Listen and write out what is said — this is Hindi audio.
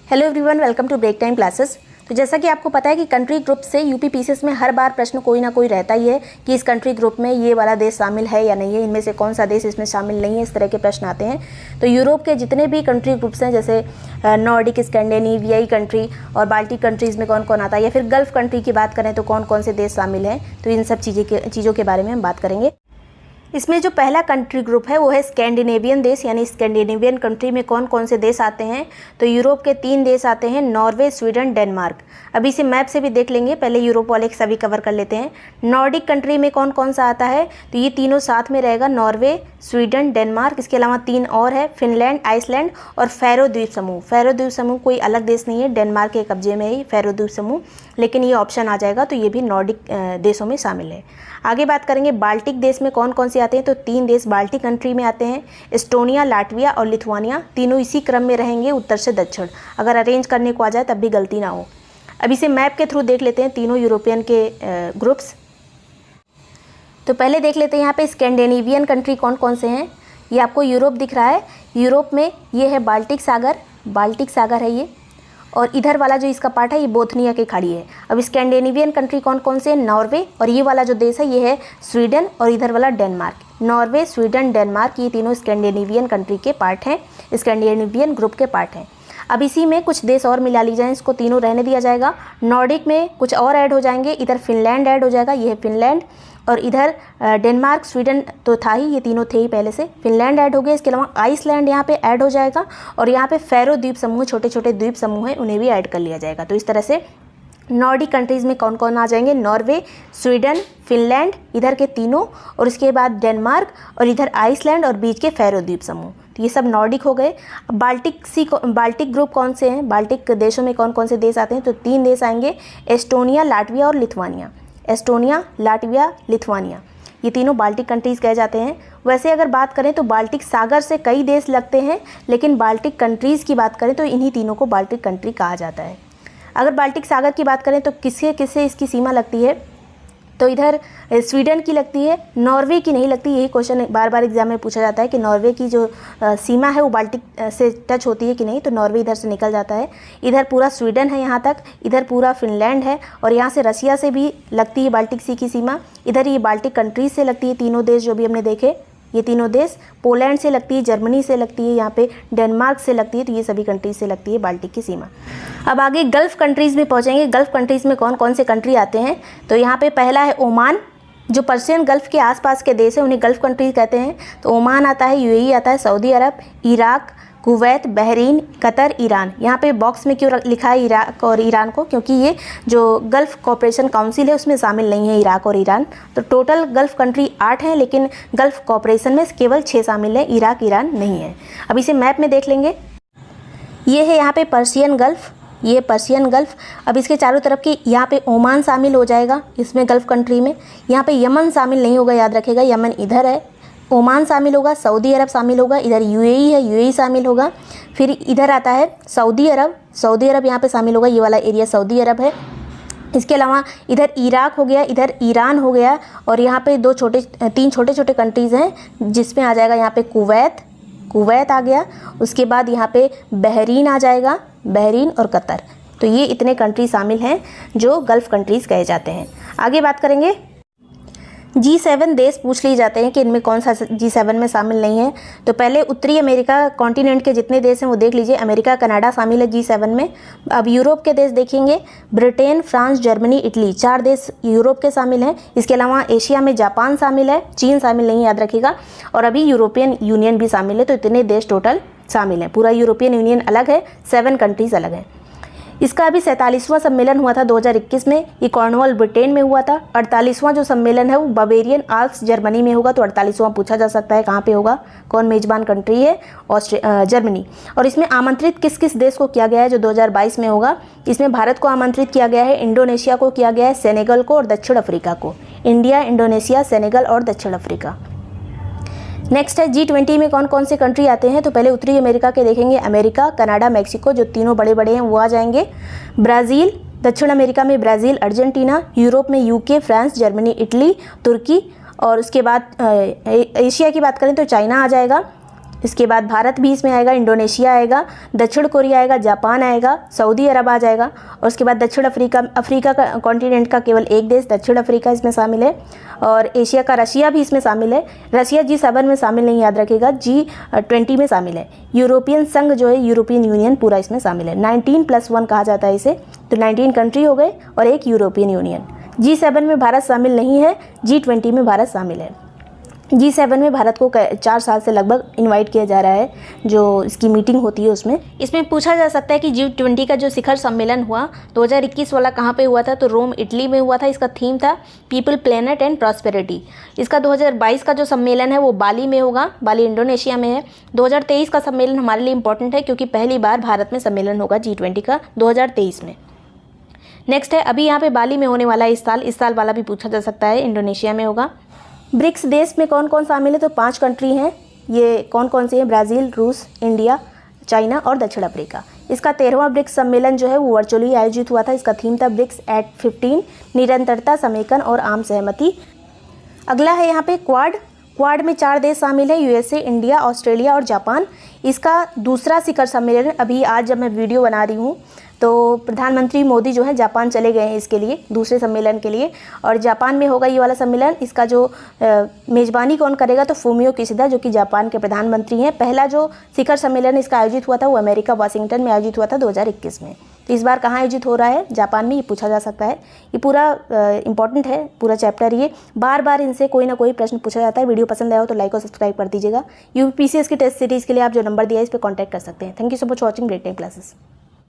Hello everyone, welcome to break time classes. तो जैसा कि आपको पता है कि कंट्री ग्रुप से यूपी पीसीएस में हर बार प्रश्न कोई ना कोई रहता ही है कि इस कंट्री ग्रुप में ये वाला देश शामिल है या नहीं है, इनमें से कौन सा देश इसमें शामिल नहीं है, इस तरह के प्रश्न आते हैं। तो यूरोप के जितने भी कंट्री ग्रुप्स हैं, जैसे नॉर्डिक, स्कैंडिनेवियाई कंट्री और बाल्टिक कंट्रीज़ में कौन कौन आता है, या फिर गल्फ कंट्री की बात करें तो कौन कौन से देश शामिल हैं, तो इन सब चीज़ों के बारे में हम बात करेंगे। इसमें जो पहला कंट्री ग्रुप है वो है स्कैंडिनेवियन देश, यानी स्कैंडिनेवियन कंट्री में कौन कौन से देश आते हैं। तो यूरोप के 3 देश आते हैं, नॉर्वे, स्वीडन, डेनमार्क। अभी इसे मैप से भी देख लेंगे, पहले यूरोप वाले सभी कवर कर लेते हैं। नॉर्डिक कंट्री में कौन कौन सा आता है, तो ये तीनों साथ में रहेगा, नॉर्वे, स्वीडन, डेनमार्क। इसके अलावा 3 और है, फिनलैंड, आइसलैंड और फैरो द्वीप समूह। फैरो द्वीप समूह कोई अलग देश नहीं है, डेनमार्क के कब्जे में ही फैरो द्वीप समूह, लेकिन ये ऑप्शन आ जाएगा, तो ये भी नॉर्डिक देशों में शामिल है। आगे बात करेंगे बाल्टिक देश में कौन कौन से आते हैं, तो 3 देश बाल्टिक कंट्री में आते हैं, एस्टोनिया, लाटविया और लिथुआनिया। तीनों इसी क्रम में रहेंगे, उत्तर से दक्षिण। अगर अरेंज करने को आ जाए तब भी गलती ना हो। अब इसे मैप के थ्रू देख लेते हैं तीनों यूरोपियन के ग्रुप्स। तो पहले देख लेते हैं यहाँ पे स्कैंडिनेवियन कंट्री कौन कौन से हैं। ये आपको यूरोप दिख रहा है, यूरोप में ये है बाल्टिक सागर है ये, और इधर वाला जो इसका पार्ट है ये बोथनिया की खाड़ी है। अब स्कैंडिनेवियन कंट्री कौन कौन से, नॉर्वे, और ये वाला जो देश है ये है स्वीडन, और इधर वाला डेनमार्क। नॉर्वे, स्वीडन, डेनमार्क, ये तीनों स्कैंडिनेवियन कंट्री के पार्ट हैं, स्कैंडिनेवियन ग्रुप के पार्ट हैं। अब इसी में कुछ देश और मिला ली जाए, इसको तीनों रहने दिया जाएगा। नॉर्डिक में कुछ और ऐड हो जाएंगे, इधर फिनलैंड ऐड हो जाएगा, ये है फिनलैंड, और इधर डेनमार्क, स्वीडन तो था ही, ये तीनों थे ही पहले से, फिनलैंड ऐड हो गया। इसके अलावा आइसलैंड यहाँ पे ऐड हो जाएगा, और यहाँ पे फैरो द्वीप समूह, छोटे छोटे द्वीप समूह हैं, उन्हें भी ऐड कर लिया जाएगा। तो इस तरह से नॉर्डिक कंट्रीज़ में कौन कौन आ जाएंगे, नॉर्वे, स्वीडन, फिनलैंड, इधर के तीनों, और इसके बाद डेनमार्क, और इधर आइसलैंड, और बीच के फैरो द्वीप समूह। तो ये सब नॉर्डिक हो गए। अब बाल्टिक ग्रुप कौन से हैं, बाल्टिक देशों में कौन कौन से देश आते हैं, तो 3 देश आएंगे, एस्टोनिया, लाटविया और लिथुआनिया। एस्टोनिया, लाटविया, लिथुआनिया, ये तीनों बाल्टिक कंट्रीज़ कहे जाते हैं। वैसे अगर बात करें तो बाल्टिक सागर से कई देश लगते हैं, लेकिन बाल्टिक कंट्रीज़ की बात करें तो इन्हीं तीनों को बाल्टिक कंट्री कहा जाता है। अगर बाल्टिक सागर की बात करें तो किससे किससे इसकी सीमा लगती है, तो इधर स्वीडन की लगती है, नॉर्वे की नहीं लगती। यही क्वेश्चन बार बार एग्जाम में पूछा जाता है कि नॉर्वे की जो सीमा है वो बाल्टिक से टच होती है कि नहीं, तो नॉर्वे इधर से निकल जाता है। इधर पूरा स्वीडन है यहाँ तक, इधर पूरा फिनलैंड है, और यहाँ से रसिया से भी लगती है बाल्टिक सी की सीमा। इधर ये बाल्टिक कंट्रीज से लगती है, तीनों देश जो भी हमने देखे, ये तीनों देश पोलैंड से लगती है, जर्मनी से लगती है, यहाँ पे डेनमार्क से लगती है। तो ये सभी कंट्रीज से लगती है बाल्टिक की सीमा। अब आगे गल्फ़ कंट्रीज़ में पहुँचेंगे। गल्फ़ कंट्रीज़ में कौन कौन से कंट्री आते हैं, तो यहाँ पे पहला है ओमान। जो पर्शियन गल्फ़ के आसपास के देश हैं उन्हें गल्फ़ कंट्रीज कहते हैं। तो ओमान आता है, यूएई आता है, Saudi Arab, Iraq, Kuwait, Bahrain, Qatar, Iran. यहाँ पे बॉक्स में क्यों लिखा है इराक और ईरान को, क्योंकि ये जो गल्फ़ कोऑपरेशन काउंसिल है उसमें शामिल नहीं है इराक और ईरान। तो टोटल गल्फ़ कंट्री 8 हैं, लेकिन गल्फ़ कोऑपरेशन में केवल 6 शामिल है, इराक, ईरान नहीं है। अब इसे मैप में देख लेंगे। ये है यहाँ पे पर्शियन गल्फ़, ये पर्शियन गल्फ़। अब इसके चारों तरफ की यहाँ पे ओमान शामिल हो जाएगा इसमें गल्फ़ कंट्री में। यहाँ पे यमन शामिल नहीं होगा, याद रखेगा, यमन इधर है, ओमान शामिल होगा, सऊदी अरब शामिल होगा, इधर यूएई है, यूएई शामिल होगा। फिर इधर आता है सऊदी अरब यहाँ पे शामिल होगा, ये वाला एरिया सऊदी अरब है। इसके अलावा इधर इराक हो गया, इधर ईरान हो गया, और यहाँ पे 3 छोटे छोटे कंट्रीज़ हैं जिसमें आ जाएगा यहाँ पे कुवैत आ गया। उसके बाद यहाँ पे बहरीन आ जाएगा, बहरीन और कतर। तो ये इतने कंट्री शामिल हैं जो गल्फ़ कंट्रीज़ कहे जाते हैं। आगे बात करेंगे, G7 देश पूछ लिए जाते हैं कि इनमें कौन सा G7 में शामिल नहीं है। तो पहले उत्तरी अमेरिका कॉन्टिनेंट के जितने देश हैं वो देख लीजिए। अमेरिका, कनाडा शामिल है G7 में। अब यूरोप के देश देखेंगे, ब्रिटेन, फ्रांस, जर्मनी, इटली, 4 देश यूरोप के शामिल हैं। इसके अलावा एशिया में जापान शामिल है, चीन शामिल नहीं, याद रखिएगा, और अभी यूरोपियन यूनियन भी शामिल है। तो इतने देश टोटल शामिल हैं। पूरा यूरोपियन यूनियन अलग है, 7 कंट्रीज़ अलग हैं। इसका अभी 47वां सम्मेलन हुआ था 2021 में, ये कॉर्नवॉल ब्रिटेन में हुआ था। 48वां जो सम्मेलन है वो बवेरियन आल्प्स जर्मनी में होगा। तो 48वां पूछा जा सकता है कहाँ पे होगा, कौन मेजबान कंट्री है, जर्मनी। और इसमें आमंत्रित किस किस देश को किया गया है जो 2022 में होगा, इसमें भारत को आमंत्रित किया गया है, इंडोनेशिया को किया गया है, सेनेगल को और दक्षिण अफ्रीका को। इंडिया, इंडोनेशिया, सेनेगल और दक्षिण अफ्रीका। नेक्स्ट है G20 में कौन कौन से कंट्री आते हैं, तो पहले उत्तरी अमेरिका के देखेंगे, अमेरिका, कनाडा, मैक्सिको, जो तीनों बड़े बड़े हैं वो आ जाएंगे। ब्राज़ील, दक्षिण अमेरिका में ब्राज़ील, अर्जेंटीना, यूरोप में यूके, फ्रांस, जर्मनी, इटली, तुर्की, और उसके बाद एशिया की बात करें तो चाइना आ जाएगा। इसके बाद भारत भी इसमें आएगा, इंडोनेशिया आएगा, दक्षिण कोरिया आएगा, जापान आएगा, सऊदी अरब आ जाएगा और उसके बाद दक्षिण अफ्रीका का कॉन्टिनेंट का केवल एक देश दक्षिण अफ्रीका इसमें शामिल है और एशिया का रशिया भी इसमें शामिल है। रशिया G7 में शामिल नहीं, याद रखिएगा, G20 में शामिल है। यूरोपियन संघ जो है, यूरोपियन यूनियन पूरा इसमें शामिल है। 19+1 कहा जाता है इसे, तो 19 कंट्री हो गए और एक यूरोपियन यूनियन। G7 में भारत शामिल नहीं है, G20 में भारत शामिल है। G7 में भारत को 4 साल से लगभग इनवाइट किया जा रहा है, जो इसकी मीटिंग होती है उसमें। इसमें पूछा जा सकता है कि G20 का जो शिखर सम्मेलन हुआ 2021 वाला कहाँ पे हुआ था, तो रोम इटली में हुआ था। इसका थीम था पीपल, प्लेनेट एंड प्रॉस्पेरिटी। इसका 2022 का जो सम्मेलन है वो बाली में होगा, बाली इंडोनेशिया में है। 2023 का सम्मेलन हमारे लिए इंपॉर्टेंट है क्योंकि पहली बार भारत में सम्मेलन होगा G20 का 2023 में। नेक्स्ट है, अभी यहाँ पे बाली में होने वाला है इस साल वाला भी पूछा जा सकता है, इंडोनेशिया में होगा। ब्रिक्स देश में कौन कौन शामिल है, तो 5 कंट्री हैं। ये कौन कौन सी हैं? ब्राज़ील, रूस, इंडिया, चाइना और दक्षिण अफ्रीका। इसका 13वां ब्रिक्स सम्मेलन जो है वो वर्चुअली आयोजित हुआ था। इसका थीम था ब्रिक्स एट 15, निरंतरता, समेकन और आम सहमति। अगला है यहाँ पे क्वाड में 4 देश शामिल है, USA, इंडिया, ऑस्ट्रेलिया और जापान। इसका दूसरा शिखर सम्मेलन अभी आज जब मैं वीडियो बना रही हूँ तो प्रधानमंत्री मोदी जो है जापान चले गए हैं इसके लिए, दूसरे सम्मेलन के लिए, और जापान में होगा ये वाला सम्मेलन। इसका जो मेज़बानी कौन करेगा, तो फूमियो किशिदा जो कि जापान के प्रधानमंत्री हैं। पहला जो शिखर सम्मेलन इसका आयोजित हुआ था वो अमेरिका वाशिंगटन में आयोजित हुआ था 2021 में। तो इस बार कहाँ आयोजित हो रहा है? जापान में। ये पूछा जा सकता है। ये पूरा इंपॉर्टेंट है, पूरा चैप्टर। ये बार बार इनसे कोई ना कोई प्रश्न पूछा जाता है। वीडियो पसंद आया हो तो लाइक और सब्सक्राइब कर दीजिएगा। UPSC की टेस्ट सीरीज़ के लिए आप जो नंबर दिया है इस पर कॉन्टैक्ट कर सकते हैं। Thank you so much watching great time classes.